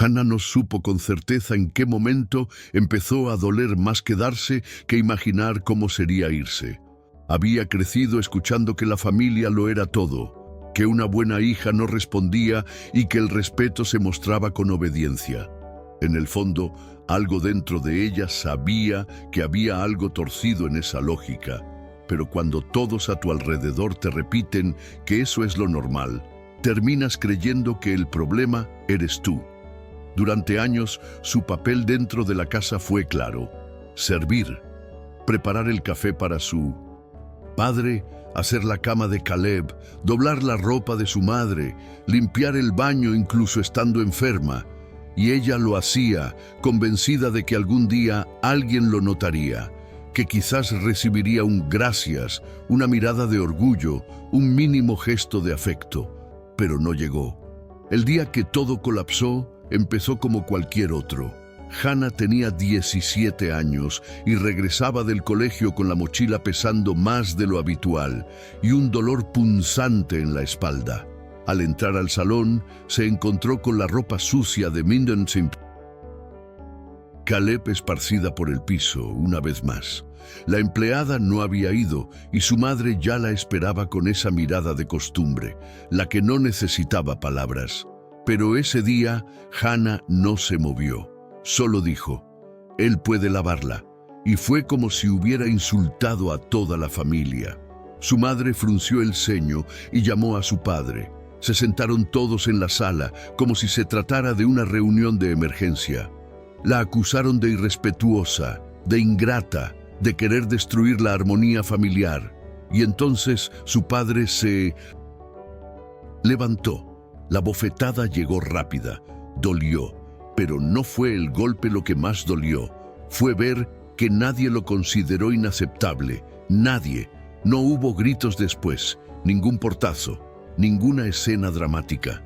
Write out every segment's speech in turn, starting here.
Hannah no supo con certeza en qué momento empezó a doler más quedarse que imaginar cómo sería irse. Había crecido escuchando que la familia lo era todo, que una buena hija no respondía y que el respeto se mostraba con obediencia. En el fondo, algo dentro de ella sabía que había algo torcido en esa lógica. Pero cuando todos a tu alrededor te repiten que eso es lo normal, terminas creyendo que el problema eres tú. Durante años, su papel dentro de la casa fue claro: servir, preparar el café para su padre, hacer la cama de Caleb, doblar la ropa de su madre, limpiar el baño incluso estando enferma. Y ella lo hacía, convencida de que algún día alguien lo notaría, que quizás recibiría un gracias, una mirada de orgullo, un mínimo gesto de afecto. Pero no llegó. El día que todo colapsó, empezó como cualquier otro. Hannah tenía 17 años y regresaba del colegio con la mochila pesando más de lo habitual y un dolor punzante en la espalda. Al entrar al salón, se encontró con la ropa sucia de Minden Simp Caleb esparcida por el piso una vez más. La empleada no había ido y su madre ya la esperaba con esa mirada de costumbre, la que no necesitaba palabras. Pero ese día, Hannah no se movió. Solo dijo: «Él puede lavarla». Y fue como si hubiera insultado a toda la familia. Su madre frunció el ceño y llamó a su padre. Se sentaron todos en la sala, como si se tratara de una reunión de emergencia. La acusaron de irrespetuosa, de ingrata, de querer destruir la armonía familiar. Y entonces su padre se levantó. La bofetada llegó rápida, dolió, pero no fue el golpe lo que más dolió. Fue ver que nadie lo consideró inaceptable, nadie. No hubo gritos después, ningún portazo, ninguna escena dramática.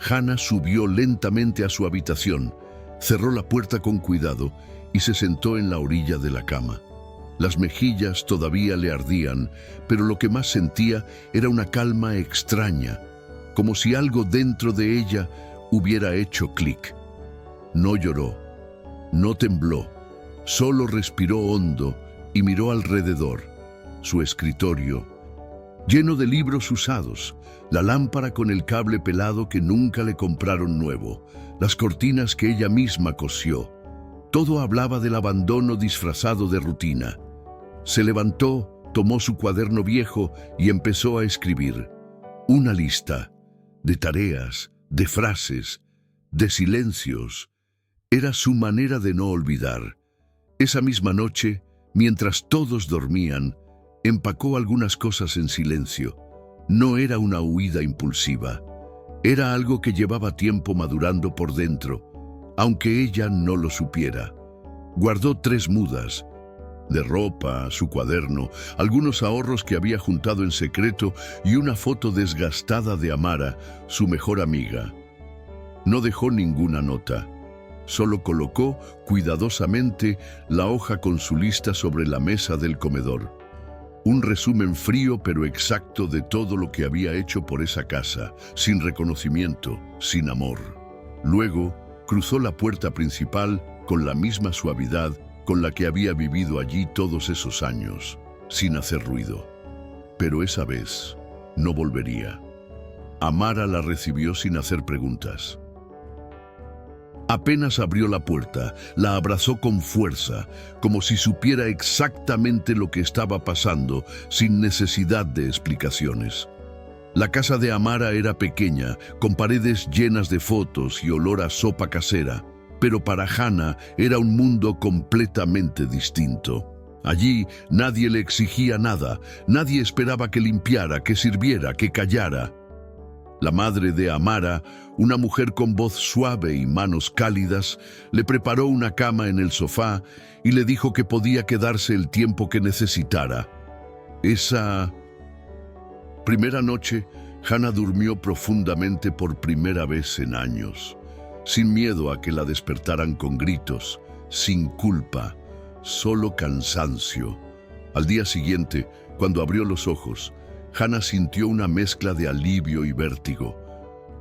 Hannah subió lentamente a su habitación, cerró la puerta con cuidado y se sentó en la orilla de la cama. Las mejillas todavía le ardían, pero lo que más sentía era una calma extraña, como si algo dentro de ella hubiera hecho clic. No lloró, no tembló, solo respiró hondo y miró alrededor. Su escritorio, lleno de libros usados, la lámpara con el cable pelado que nunca le compraron nuevo, las cortinas que ella misma cosió. Todo hablaba del abandono disfrazado de rutina. Se levantó, tomó su cuaderno viejo y empezó a escribir. Una lista de tareas, de frases, de silencios. Era su manera de no olvidar. Esa misma noche, mientras todos dormían, empacó algunas cosas en silencio. No era una huida impulsiva. Era algo que llevaba tiempo madurando por dentro, aunque ella no lo supiera. Guardó 3 mudas de ropa, su cuaderno, algunos ahorros que había juntado en secreto y una foto desgastada de Amara, su mejor amiga. No dejó ninguna nota. Solo colocó cuidadosamente la hoja con su lista sobre la mesa del comedor. Un resumen frío pero exacto de todo lo que había hecho por esa casa, sin reconocimiento, sin amor. Luego, cruzó la puerta principal con la misma suavidad con la que había vivido allí todos esos años, sin hacer ruido. Pero esa vez no volvería. Amara la recibió sin hacer preguntas. Apenas abrió la puerta, la abrazó con fuerza, como si supiera exactamente lo que estaba pasando, sin necesidad de explicaciones. La casa de Amara era pequeña, con paredes llenas de fotos y olor a sopa casera, pero para Hannah era un mundo completamente distinto. Allí nadie le exigía nada, nadie esperaba que limpiara, que sirviera, que callara. La madre de Amara, una mujer con voz suave y manos cálidas, le preparó una cama en el sofá y le dijo que podía quedarse el tiempo que necesitara. Esa primera noche, Hannah durmió profundamente por primera vez en años, sin miedo a que la despertaran con gritos, sin culpa, solo cansancio. Al día siguiente, cuando abrió los ojos, Hannah sintió una mezcla de alivio y vértigo.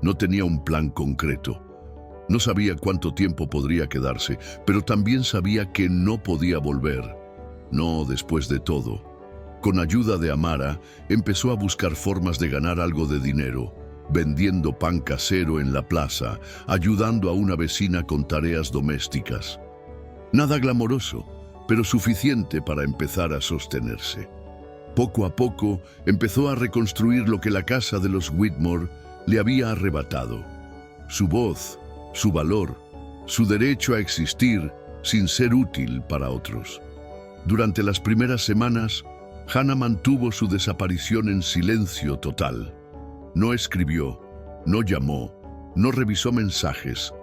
No tenía un plan concreto. No sabía cuánto tiempo podría quedarse, pero también sabía que no podía volver. No después de todo. Con ayuda de Amara, empezó a buscar formas de ganar algo de dinero, vendiendo pan casero en la plaza, ayudando a una vecina con tareas domésticas. Nada glamoroso, pero suficiente para empezar a sostenerse. Poco a poco empezó a reconstruir lo que la casa de los Whitmore le había arrebatado. Su voz, su valor, su derecho a existir sin ser útil para otros. Durante las primeras semanas, Hannah mantuvo su desaparición en silencio total. No escribió, no llamó, no revisó mensajes.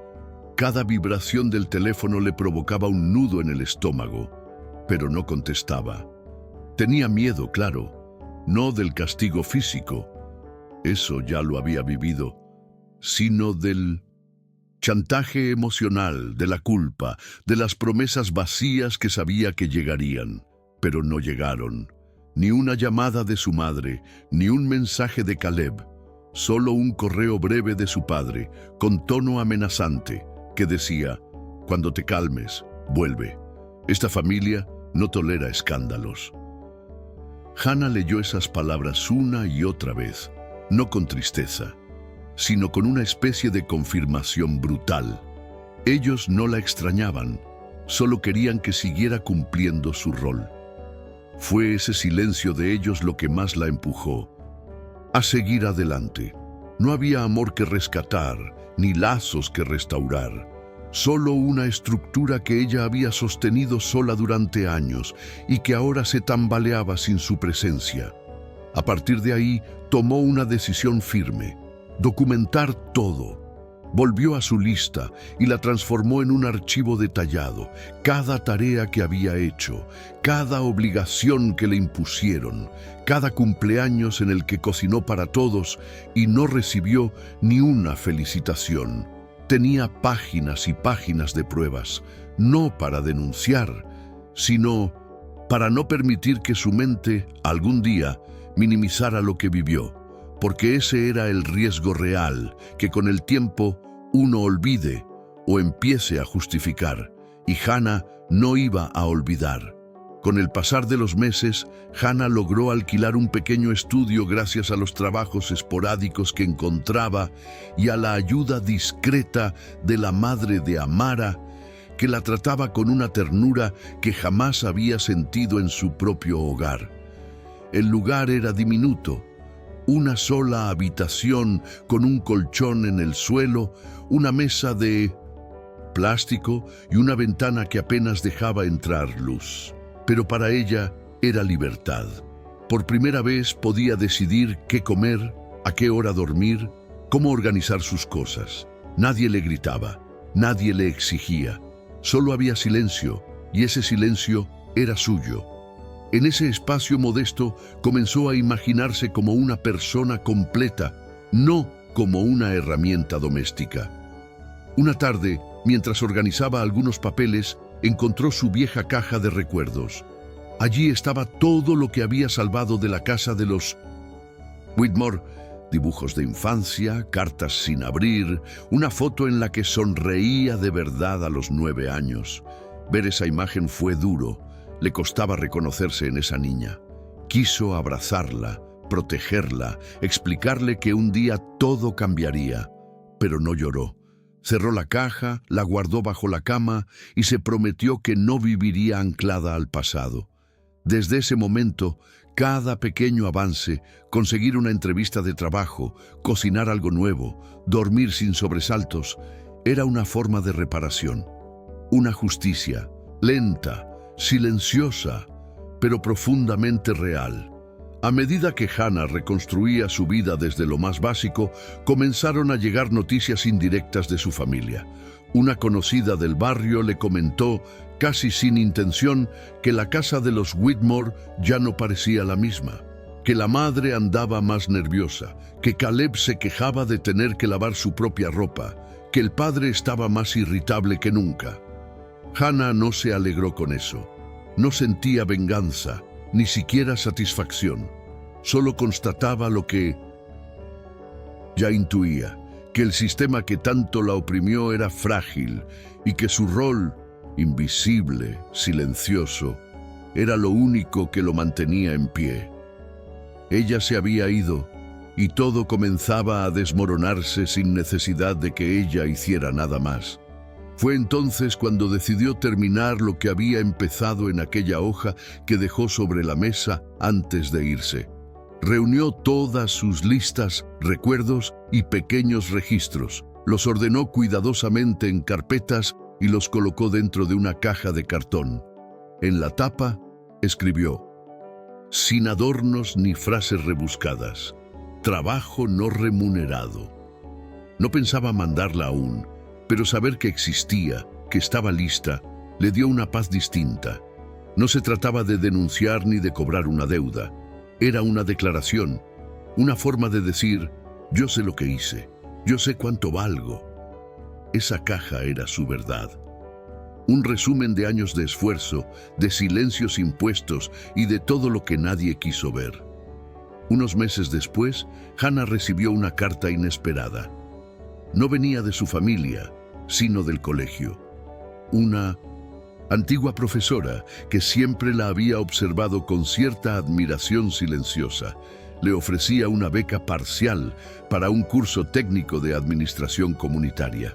Cada vibración del teléfono le provocaba un nudo en el estómago, pero no contestaba. Tenía miedo, claro, no del castigo físico, eso ya lo había vivido, sino del chantaje emocional, de la culpa, de las promesas vacías que sabía que llegarían, pero no llegaron. Ni una llamada de su madre, ni un mensaje de Caleb, solo un correo breve de su padre, con tono amenazante, que decía: «Cuando te calmes, vuelve. Esta familia no tolera escándalos». Hannah leyó esas palabras una y otra vez, no con tristeza, sino con una especie de confirmación brutal. Ellos no la extrañaban, solo querían que siguiera cumpliendo su rol. Fue ese silencio de ellos lo que más la empujó a seguir adelante. No había amor que rescatar, ni lazos que restaurar. Solo una estructura que ella había sostenido sola durante años y que ahora se tambaleaba sin su presencia. A partir de ahí, tomó una decisión firme: documentar todo. Volvió a su lista y la transformó en un archivo detallado. Cada tarea que había hecho, cada obligación que le impusieron, cada cumpleaños en el que cocinó para todos y no recibió ni una felicitación. Tenía páginas y páginas de pruebas, no para denunciar, sino para no permitir que su mente, algún día, minimizara lo que vivió, porque ese era el riesgo real, que con el tiempo uno olvide o empiece a justificar, y Hannah no iba a olvidar. Con el pasar de los meses, Hannah logró alquilar un pequeño estudio gracias a los trabajos esporádicos que encontraba y a la ayuda discreta de la madre de Amara, que la trataba con una ternura que jamás había sentido en su propio hogar. El lugar era diminuto: una sola habitación con un colchón en el suelo, una mesa de plástico y una ventana que apenas dejaba entrar luz. Pero para ella era libertad. Por primera vez podía decidir qué comer, a qué hora dormir, cómo organizar sus cosas. Nadie le gritaba, nadie le exigía. Solo había silencio, y ese silencio era suyo. En ese espacio modesto comenzó a imaginarse como una persona completa, no como una herramienta doméstica. Una tarde, mientras organizaba algunos papeles, encontró su vieja caja de recuerdos. Allí estaba todo lo que había salvado de la casa de los Whitmore: dibujos de infancia, cartas sin abrir, una foto en la que sonreía de verdad a los 9 años. Ver esa imagen fue duro. Le costaba reconocerse en esa niña. Quiso abrazarla, protegerla, explicarle que un día todo cambiaría, pero no lloró. Cerró la caja, la guardó bajo la cama y se prometió que no viviría anclada al pasado. Desde ese momento, cada pequeño avance, conseguir una entrevista de trabajo, cocinar algo nuevo, dormir sin sobresaltos, era una forma de reparación. Una justicia, lenta, silenciosa, pero profundamente real. A medida que Hannah reconstruía su vida desde lo más básico, comenzaron a llegar noticias indirectas de su familia. Una conocida del barrio le comentó, casi sin intención, que la casa de los Whitmore ya no parecía la misma, que la madre andaba más nerviosa, que Caleb se quejaba de tener que lavar su propia ropa, que el padre estaba más irritable que nunca. Hannah no se alegró con eso. No sentía venganza, ni siquiera satisfacción. Solo constataba lo que ya intuía, que el sistema que tanto la oprimió era frágil y que su rol, invisible, silencioso, era lo único que lo mantenía en pie. Ella se había ido y todo comenzaba a desmoronarse sin necesidad de que ella hiciera nada más. Fue entonces cuando decidió terminar lo que había empezado en aquella hoja que dejó sobre la mesa antes de irse. Reunió todas sus listas, recuerdos y pequeños registros, los ordenó cuidadosamente en carpetas y los colocó dentro de una caja de cartón. En la tapa escribió: sin adornos ni frases rebuscadas, trabajo no remunerado. No pensaba mandarla aún, pero saber que existía, que estaba lista, le dio una paz distinta. No se trataba de denunciar ni de cobrar una deuda. Era una declaración, una forma de decir: yo sé lo que hice, yo sé cuánto valgo. Esa caja era su verdad. Un resumen de años de esfuerzo, de silencios impuestos y de todo lo que nadie quiso ver. Unos meses después, Hannah recibió una carta inesperada. No venía de su familia, sino del colegio. Una antigua profesora que siempre la había observado con cierta admiración silenciosa, le ofrecía una beca parcial para un curso técnico de administración comunitaria.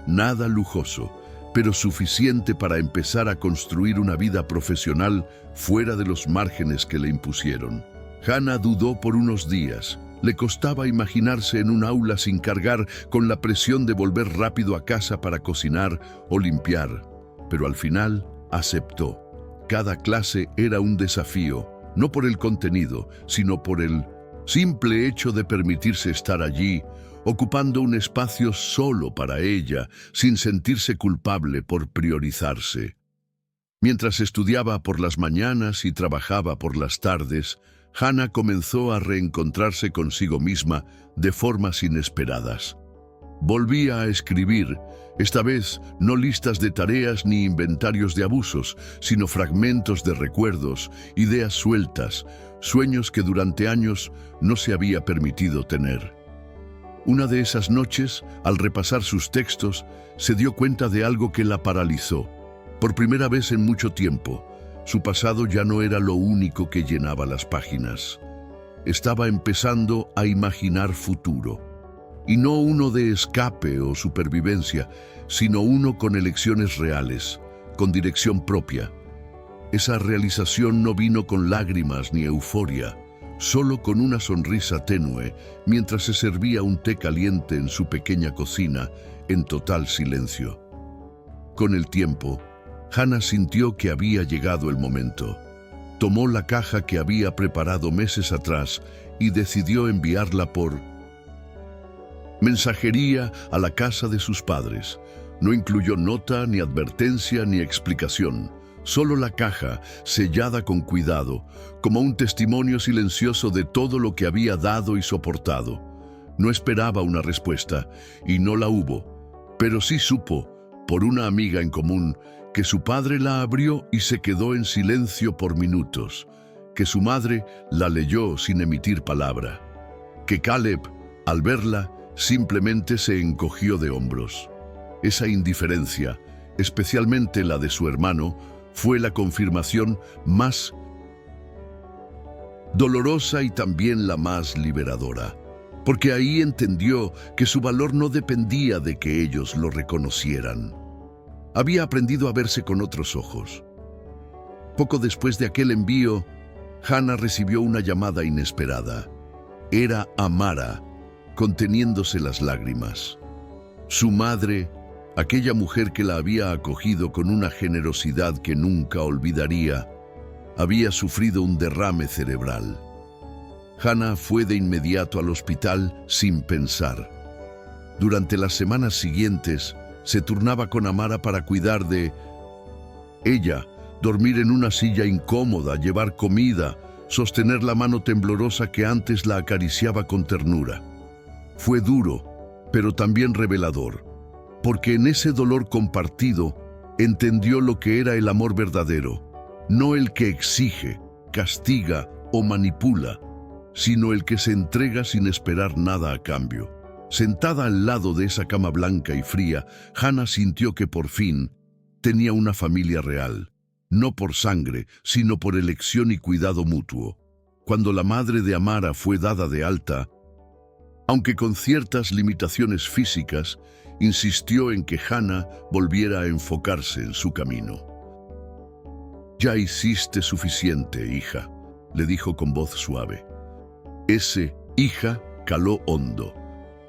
Nada lujoso, pero suficiente para empezar a construir una vida profesional fuera de los márgenes que le impusieron. Hannah dudó por unos días. Le costaba imaginarse en un aula sin cargar con la presión de volver rápido a casa para cocinar o limpiar, pero al final aceptó. Cada clase era un desafío, no por el contenido, sino por el simple hecho de permitirse estar allí, ocupando un espacio solo para ella, sin sentirse culpable por priorizarse. Mientras estudiaba por las mañanas y trabajaba por las tardes, Hannah comenzó a reencontrarse consigo misma de formas inesperadas. Volvía a escribir, esta vez no listas de tareas ni inventarios de abusos, sino fragmentos de recuerdos, ideas sueltas, sueños que durante años no se había permitido tener. Una de esas noches, al repasar sus textos, se dio cuenta de algo que la paralizó. Por primera vez en mucho tiempo, su pasado ya no era lo único que llenaba las páginas. Estaba empezando a imaginar futuro. Y no uno de escape o supervivencia, sino uno con elecciones reales, con dirección propia. Esa realización no vino con lágrimas ni euforia, solo con una sonrisa tenue, mientras se servía un té caliente en su pequeña cocina, en total silencio. Con el tiempo, Hannah sintió que había llegado el momento. Tomó la caja que había preparado meses atrás y decidió enviarla por mensajería a la casa de sus padres. No incluyó nota, ni advertencia, ni explicación. Solo la caja, sellada con cuidado, como un testimonio silencioso de todo lo que había dado y soportado. No esperaba una respuesta, y no la hubo, pero sí supo, por una amiga en común, que su padre la abrió y se quedó en silencio por minutos, que su madre la leyó sin emitir palabra, que Caleb, al verla, simplemente se encogió de hombros. Esa indiferencia, especialmente la de su hermano, fue la confirmación más dolorosa y también la más liberadora, porque ahí entendió que su valor no dependía de que ellos lo reconocieran. Había aprendido a verse con otros ojos. Poco después de aquel envío, Hannah recibió una llamada inesperada. Era Amara, conteniéndose las lágrimas. Su madre, aquella mujer que la había acogido con una generosidad que nunca olvidaría, había sufrido un derrame cerebral. Hannah fue de inmediato al hospital sin pensar. Durante las semanas siguientes, se turnaba con Amara para cuidar de ella, dormir en una silla incómoda, llevar comida, sostener la mano temblorosa que antes la acariciaba con ternura. Fue duro, pero también revelador, porque en ese dolor compartido entendió lo que era el amor verdadero, no el que exige, castiga o manipula, sino el que se entrega sin esperar nada a cambio. Sentada al lado de esa cama blanca y fría, Hannah sintió que por fin tenía una familia real, no por sangre, sino por elección y cuidado mutuo. Cuando la madre de Amara fue dada de alta, aunque con ciertas limitaciones físicas, insistió en que Hannah volviera a enfocarse en su camino. «Ya hiciste suficiente, hija», le dijo con voz suave. Ese «hija» caló hondo.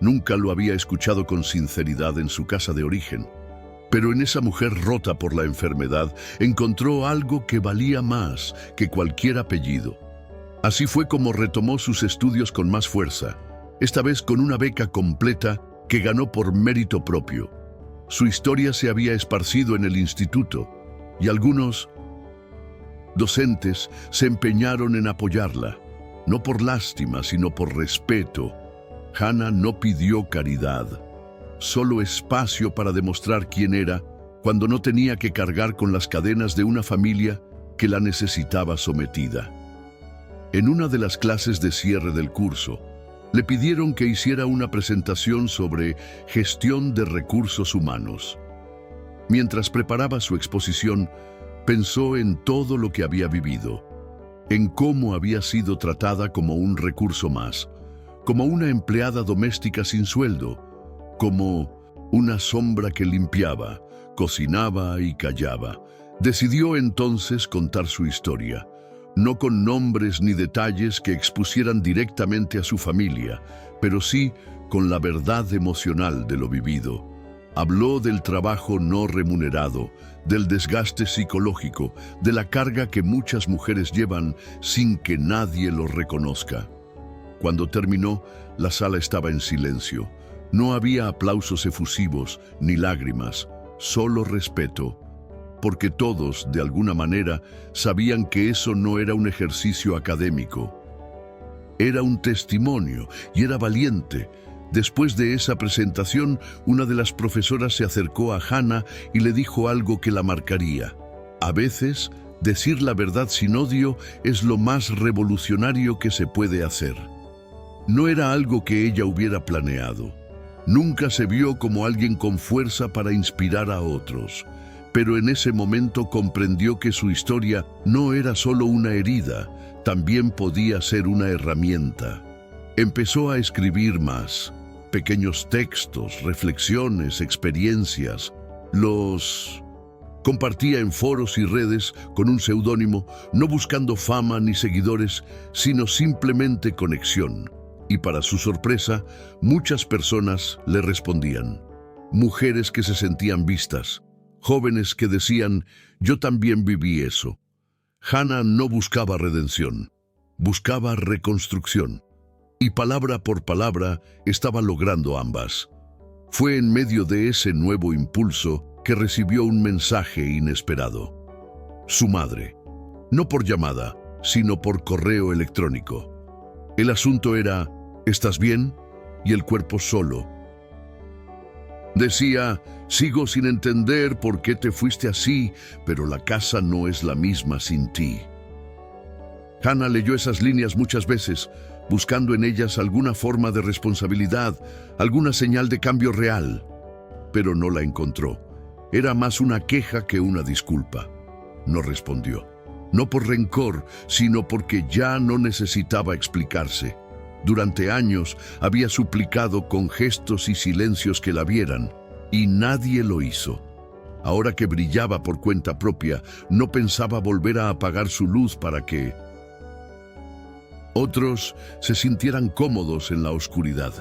Nunca lo había escuchado con sinceridad en su casa de origen, pero en esa mujer rota por la enfermedad encontró algo que valía más que cualquier apellido. Así fue como retomó sus estudios con más fuerza, esta vez con una beca completa que ganó por mérito propio. Su historia se había esparcido en el instituto y algunos docentes se empeñaron en apoyarla, no por lástima, sino por respeto. Hannah no pidió caridad, solo espacio para demostrar quién era cuando no tenía que cargar con las cadenas de una familia que la necesitaba sometida. En una de las clases de cierre del curso, le pidieron que hiciera una presentación sobre gestión de recursos humanos. Mientras preparaba su exposición, pensó en todo lo que había vivido, en cómo había sido tratada como un recurso más, como una empleada doméstica sin sueldo, como una sombra que limpiaba, cocinaba y callaba. Decidió entonces contar su historia, no con nombres ni detalles que expusieran directamente a su familia, pero sí con la verdad emocional de lo vivido. Habló del trabajo no remunerado, del desgaste psicológico, de la carga que muchas mujeres llevan sin que nadie lo reconozca. Cuando terminó, la sala estaba en silencio. No había aplausos efusivos ni lágrimas, solo respeto, porque todos, de alguna manera, sabían que eso no era un ejercicio académico. Era un testimonio y era valiente. Después de esa presentación, una de las profesoras se acercó a Hannah y le dijo algo que la marcaría. A veces, decir la verdad sin odio es lo más revolucionario que se puede hacer. No era algo que ella hubiera planeado. Nunca se vio como alguien con fuerza para inspirar a otros. Pero en ese momento comprendió que su historia no era solo una herida, también podía ser una herramienta. Empezó a escribir más, pequeños textos, reflexiones, experiencias. Los compartía en foros y redes con un seudónimo, no buscando fama ni seguidores, sino simplemente conexión. Y para su sorpresa, muchas personas le respondían. Mujeres que se sentían vistas, jóvenes que decían, yo también viví eso. Hannah no buscaba redención, buscaba reconstrucción. Y palabra por palabra estaba logrando ambas. Fue en medio de ese nuevo impulso que recibió un mensaje inesperado. Su madre, no por llamada, sino por correo electrónico. El asunto era, ¿estás bien? Y el cuerpo solo. Decía, sigo sin entender por qué te fuiste así, pero la casa no es la misma sin ti. Hannah leyó esas líneas muchas veces, buscando en ellas alguna forma de responsabilidad, alguna señal de cambio real, pero no la encontró. Era más una queja que una disculpa. No respondió, no por rencor, sino porque ya no necesitaba explicarse. Durante años había suplicado con gestos y silencios que la vieran, y nadie lo hizo. Ahora que brillaba por cuenta propia, no pensaba volver a apagar su luz para que otros se sintieran cómodos en la oscuridad.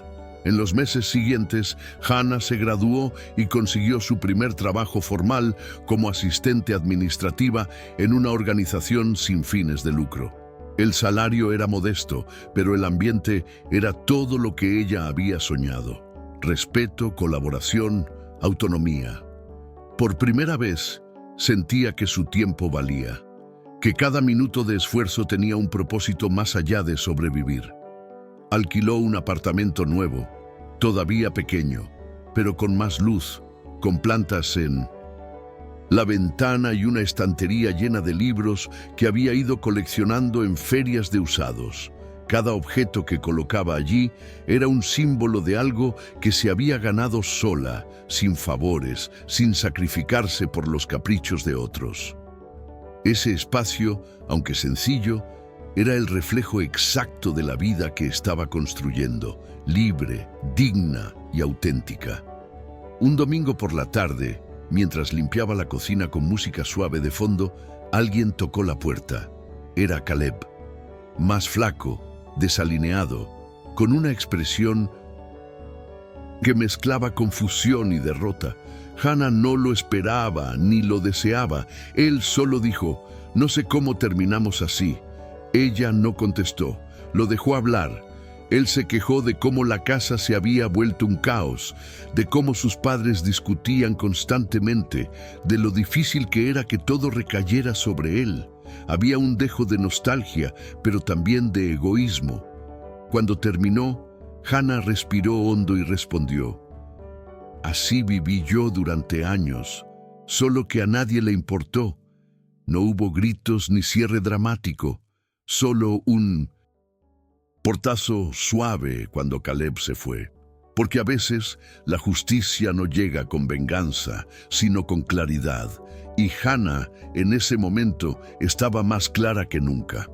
En los meses siguientes, Hannah se graduó y consiguió su primer trabajo formal como asistente administrativa en una organización sin fines de lucro. El salario era modesto, pero el ambiente era todo lo que ella había soñado. Respeto, colaboración, autonomía. Por primera vez, sentía que su tiempo valía, que cada minuto de esfuerzo tenía un propósito más allá de sobrevivir. Alquiló un apartamento nuevo, todavía pequeño, pero con más luz, con plantas en la ventana y una estantería llena de libros que había ido coleccionando en ferias de usados. Cada objeto que colocaba allí era un símbolo de algo que se había ganado sola, sin favores, sin sacrificarse por los caprichos de otros. Ese espacio, aunque sencillo, era el reflejo exacto de la vida que estaba construyendo, libre, digna y auténtica. Un domingo por la tarde, mientras limpiaba la cocina con música suave de fondo, alguien tocó la puerta. Era Caleb, más flaco, desalineado, con una expresión que mezclaba confusión y derrota. Hannah no lo esperaba ni lo deseaba. Él solo dijo: «No sé cómo terminamos así». Ella no contestó, lo dejó hablar. Él se quejó de cómo la casa se había vuelto un caos, de cómo sus padres discutían constantemente, de lo difícil que era que todo recayera sobre él. Había un dejo de nostalgia, pero también de egoísmo. Cuando terminó, Hannah respiró hondo y respondió: «Así viví yo durante años, solo que a nadie le importó. No hubo gritos ni cierre dramático, solo un portazo suave cuando Caleb se fue. Porque a veces la justicia no llega con venganza, sino con claridad. Y Hannah, en ese momento, estaba más clara que nunca.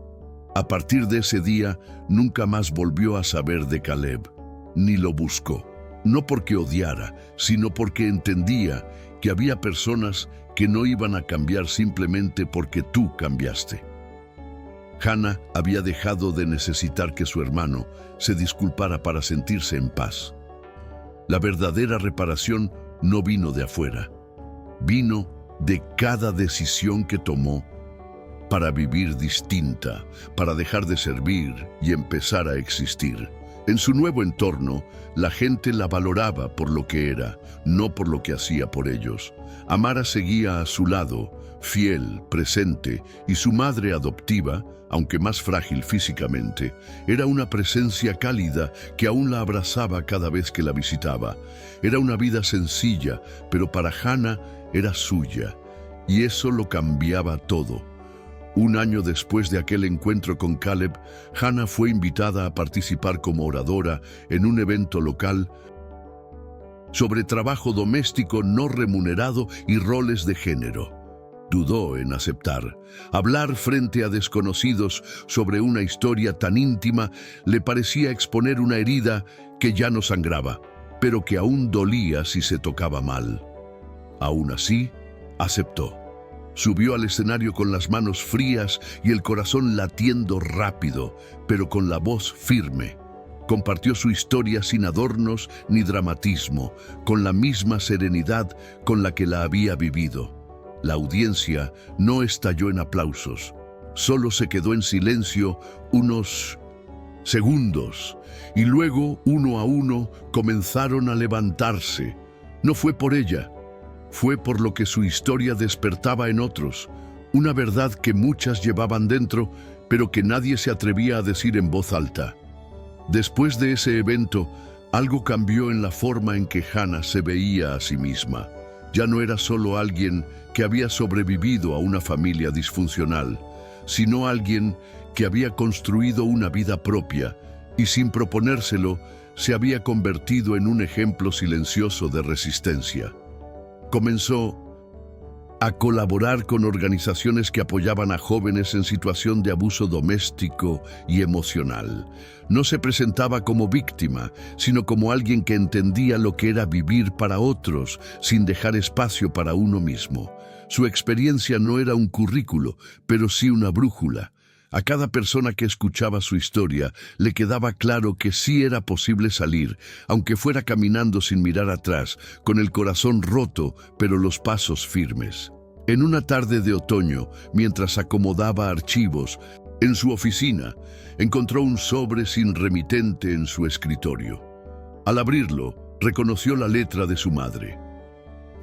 A partir de ese día, nunca más volvió a saber de Caleb, ni lo buscó. No porque odiara, sino porque entendía que había personas que no iban a cambiar simplemente porque tú cambiaste. Hannah había dejado de necesitar que su hermano se disculpara para sentirse en paz. La verdadera reparación no vino de afuera, vino de cada decisión que tomó para vivir distinta, para dejar de servir y empezar a existir. En su nuevo entorno, la gente la valoraba por lo que era, no por lo que hacía por ellos. Amara seguía a su lado, fiel, presente, y su madre adoptiva, aunque más frágil físicamente, era una presencia cálida que aún la abrazaba cada vez que la visitaba. Era una vida sencilla, pero para Hannah era suya, y eso lo cambiaba todo. Un año después de aquel encuentro con Caleb, Hannah fue invitada a participar como oradora en un evento local sobre trabajo doméstico no remunerado y roles de género. Dudó en aceptar. Hablar frente a desconocidos sobre una historia tan íntima le parecía exponer una herida que ya no sangraba, pero que aún dolía si se tocaba mal. Aún así, aceptó. Subió al escenario con las manos frías y el corazón latiendo rápido, pero con la voz firme. Compartió su historia sin adornos ni dramatismo, con la misma serenidad con la que la había vivido. La audiencia no estalló en aplausos, solo se quedó en silencio unos segundos, y luego, uno a uno, comenzaron a levantarse. No fue por ella, fue por lo que su historia despertaba en otros, una verdad que muchas llevaban dentro, pero que nadie se atrevía a decir en voz alta. Después de ese evento, algo cambió en la forma en que Hannah se veía a sí misma. Ya no era solo alguien que había sobrevivido a una familia disfuncional, sino alguien que había construido una vida propia y sin proponérselo, se había convertido en un ejemplo silencioso de resistencia. Comenzó a colaborar con organizaciones que apoyaban a jóvenes en situación de abuso doméstico y emocional. No se presentaba como víctima, sino como alguien que entendía lo que era vivir para otros, sin dejar espacio para uno mismo. Su experiencia no era un currículo, pero sí una brújula. A cada persona que escuchaba su historia le quedaba claro que sí era posible salir, aunque fuera caminando sin mirar atrás, con el corazón roto, pero los pasos firmes. En una tarde de otoño, mientras acomodaba archivos, en su oficina, encontró un sobre sin remitente en su escritorio. Al abrirlo, reconoció la letra de su madre.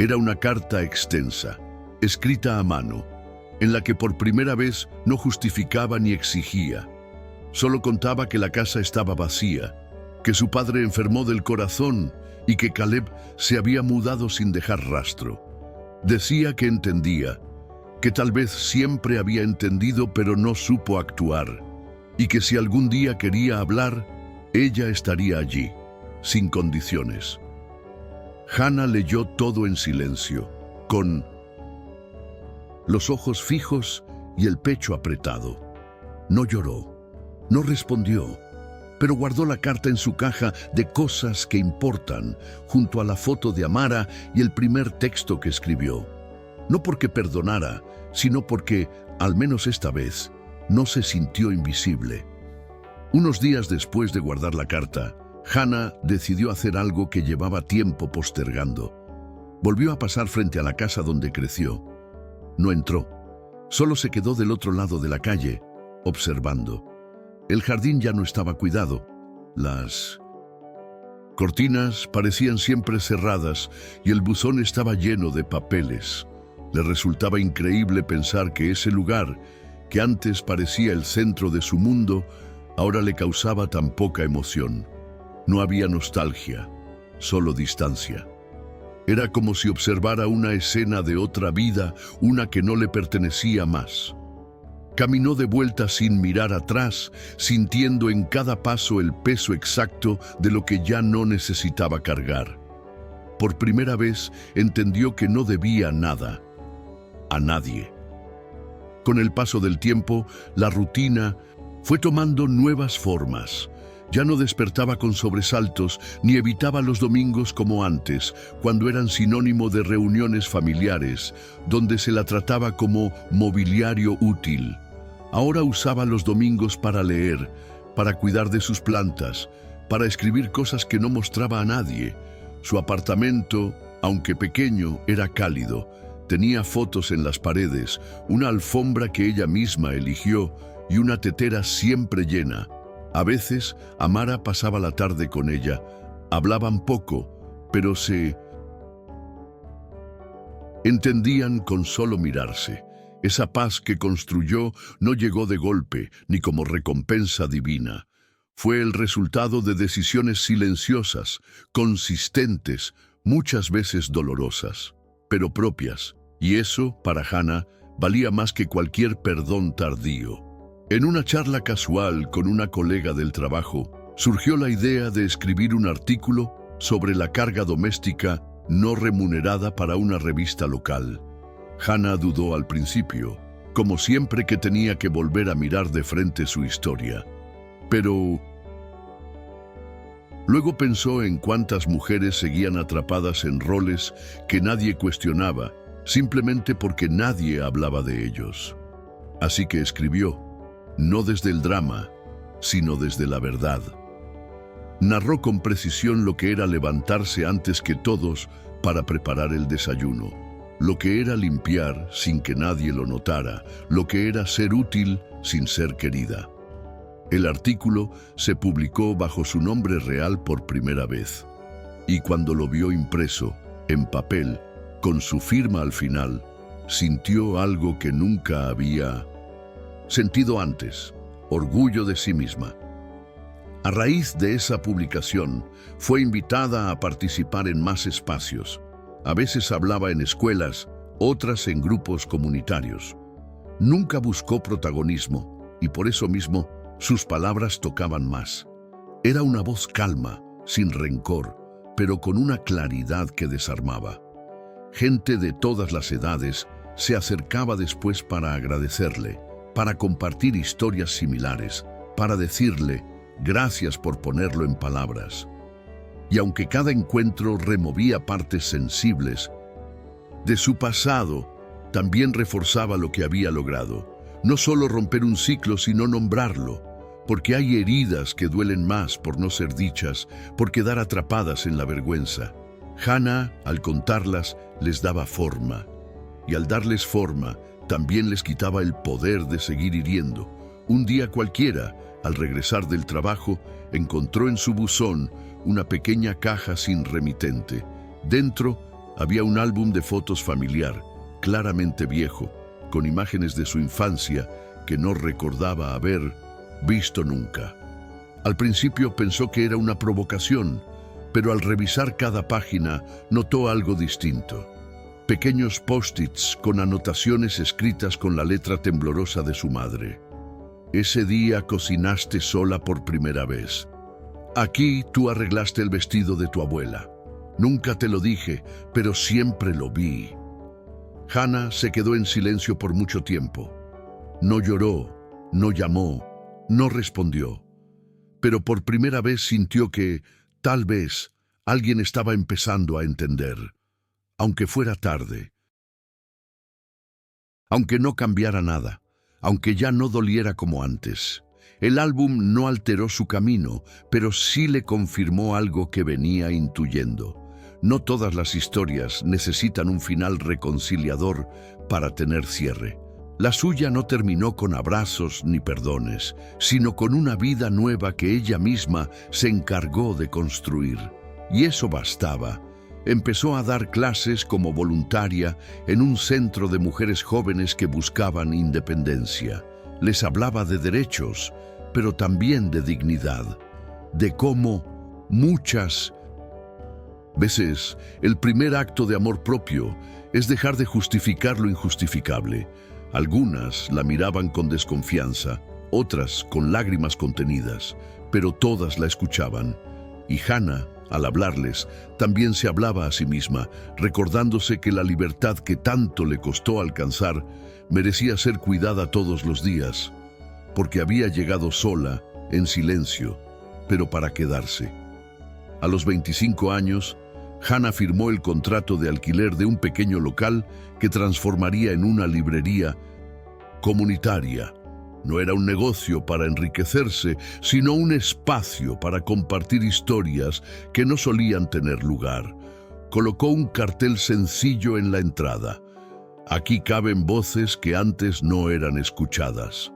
Era una carta extensa, escrita a mano, en la que por primera vez no justificaba ni exigía. Solo contaba que la casa estaba vacía, que su padre enfermó del corazón y que Caleb se había mudado sin dejar rastro. Decía que entendía, que tal vez siempre había entendido pero no supo actuar, y que si algún día quería hablar, ella estaría allí, sin condiciones. Hannah leyó todo en silencio, con los ojos fijos y el pecho apretado. No lloró, no respondió, pero guardó la carta en su caja de cosas que importan, junto a la foto de Amara y el primer texto que escribió. No porque perdonara, sino porque, al menos esta vez, no se sintió invisible. Unos días después de guardar la carta, Hannah decidió hacer algo que llevaba tiempo postergando. Volvió a pasar frente a la casa donde creció. No entró, solo se quedó del otro lado de la calle, observando. El jardín ya no estaba cuidado. Las cortinas parecían siempre cerradas y el buzón estaba lleno de papeles. Le resultaba increíble pensar que ese lugar, que antes parecía el centro de su mundo, ahora le causaba tan poca emoción. No había nostalgia, solo distancia. Era como si observara una escena de otra vida, una que no le pertenecía más. Caminó de vuelta sin mirar atrás, sintiendo en cada paso el peso exacto de lo que ya no necesitaba cargar. Por primera vez entendió que no debía nada, a nadie. Con el paso del tiempo, la rutina fue tomando nuevas formas. Ya no despertaba con sobresaltos ni evitaba los domingos como antes, cuando eran sinónimo de reuniones familiares, donde se la trataba como mobiliario útil. Ahora usaba los domingos para leer, para cuidar de sus plantas, para escribir cosas que no mostraba a nadie. Su apartamento, aunque pequeño, era cálido. Tenía fotos en las paredes, una alfombra que ella misma eligió y una tetera siempre llena. A veces, Amara pasaba la tarde con ella. Hablaban poco, pero se entendían con solo mirarse. Esa paz que construyó no llegó de golpe, ni como recompensa divina. Fue el resultado de decisiones silenciosas, consistentes, muchas veces dolorosas, pero propias. Y eso, para Hannah, valía más que cualquier perdón tardío. En una charla casual con una colega del trabajo, surgió la idea de escribir un artículo sobre la carga doméstica no remunerada para una revista local. Hannah dudó al principio, como siempre que tenía que volver a mirar de frente su historia. Pero luego pensó en cuántas mujeres seguían atrapadas en roles que nadie cuestionaba, simplemente porque nadie hablaba de ellos. Así que escribió, no desde el drama, sino desde la verdad. Narró con precisión lo que era levantarse antes que todos para preparar el desayuno, lo que era limpiar sin que nadie lo notara, lo que era ser útil sin ser querida. El artículo se publicó bajo su nombre real por primera vez, y cuando lo vio impreso, en papel, con su firma al final, sintió algo que nunca había sentido antes: orgullo de sí misma. A raíz de esa publicación, fue invitada a participar en más espacios. A veces hablaba en escuelas, otras en grupos comunitarios. Nunca buscó protagonismo y por eso mismo sus palabras tocaban más. Era una voz calma, sin rencor, pero con una claridad que desarmaba. Gente de todas las edades se acercaba después para agradecerle, para compartir historias similares, para decirle gracias por ponerlo en palabras. Y aunque cada encuentro removía partes sensibles de su pasado, también reforzaba lo que había logrado. No solo romper un ciclo, sino nombrarlo, porque hay heridas que duelen más por no ser dichas, por quedar atrapadas en la vergüenza. Hannah, al contarlas, les daba forma, y al darles forma, también les quitaba el poder de seguir hiriendo. Un día cualquiera, al regresar del trabajo, encontró en su buzón una pequeña caja sin remitente. Dentro había un álbum de fotos familiar, claramente viejo, con imágenes de su infancia que no recordaba haber visto nunca. Al principio pensó que era una provocación, pero al revisar cada página notó algo distinto. Pequeños post-its con anotaciones escritas con la letra temblorosa de su madre. Ese día cocinaste sola por primera vez. Aquí tú arreglaste el vestido de tu abuela. Nunca te lo dije, pero siempre lo vi. Hannah se quedó en silencio por mucho tiempo. No lloró, no llamó, no respondió. Pero por primera vez sintió que, tal vez, alguien estaba empezando a entender. Aunque fuera tarde. Aunque no cambiara nada. Aunque ya no doliera como antes. El álbum no alteró su camino, pero sí le confirmó algo que venía intuyendo. No todas las historias necesitan un final reconciliador para tener cierre. La suya no terminó con abrazos ni perdones, sino con una vida nueva que ella misma se encargó de construir. Y eso bastaba. Empezó a dar clases como voluntaria en un centro de mujeres jóvenes que buscaban independencia. Les hablaba de derechos, pero también de dignidad, de cómo muchas veces el primer acto de amor propio es dejar de justificar lo injustificable. Algunas la miraban con desconfianza, otras con lágrimas contenidas, pero todas la escuchaban. Y Hannah, al hablarles, también se hablaba a sí misma, recordándose que la libertad que tanto le costó alcanzar merecía ser cuidada todos los días, porque había llegado sola, en silencio, pero para quedarse. A los 25 años, Hannah firmó el contrato de alquiler de un pequeño local que transformaría en una librería comunitaria. No era un negocio para enriquecerse, sino un espacio para compartir historias que no solían tener lugar. Colocó un cartel sencillo en la entrada. Aquí caben voces que antes no eran escuchadas.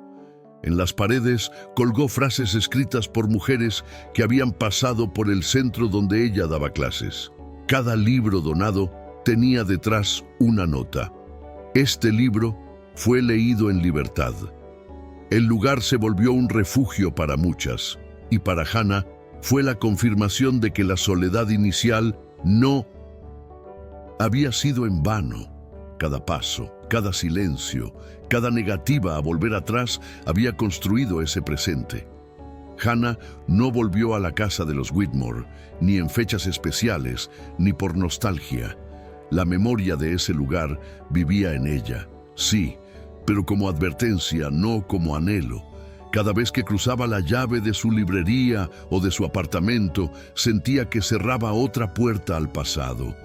En las paredes colgó frases escritas por mujeres que habían pasado por el centro donde ella daba clases. Cada libro donado tenía detrás una nota. Este libro fue leído en libertad. El lugar se volvió un refugio para muchas, y para Hannah fue la confirmación de que la soledad inicial no había sido en vano. Cada paso, cada silencio, cada negativa a volver atrás había construido ese presente. Hannah no volvió a la casa de los Whitmore, ni en fechas especiales, ni por nostalgia. La memoria de ese lugar vivía en ella, sí, pero como advertencia, no como anhelo. Cada vez que cruzaba la llave de su librería o de su apartamento, sentía que cerraba otra puerta al pasado.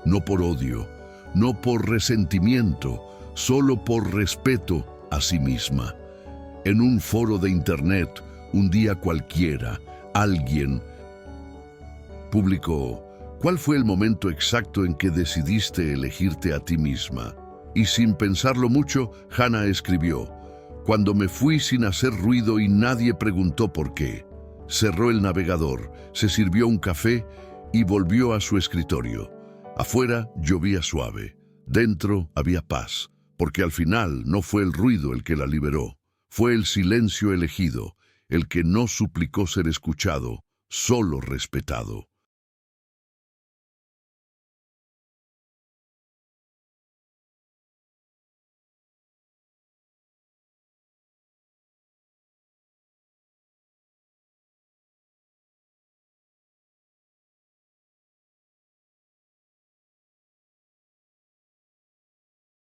No por odio, no por resentimiento, solo por respeto a sí misma. En un foro de internet, un día cualquiera, alguien publicó: ¿cuál fue el momento exacto en que decidiste elegirte a ti misma? Y sin pensarlo mucho, Hannah escribió: cuando me fui sin hacer ruido y nadie preguntó por qué. Cerró el navegador, se sirvió un café y volvió a su escritorio. Afuera llovía suave, dentro había paz, porque al final no fue el ruido el que la liberó, fue el silencio elegido, el que no suplicó ser escuchado, solo respetado.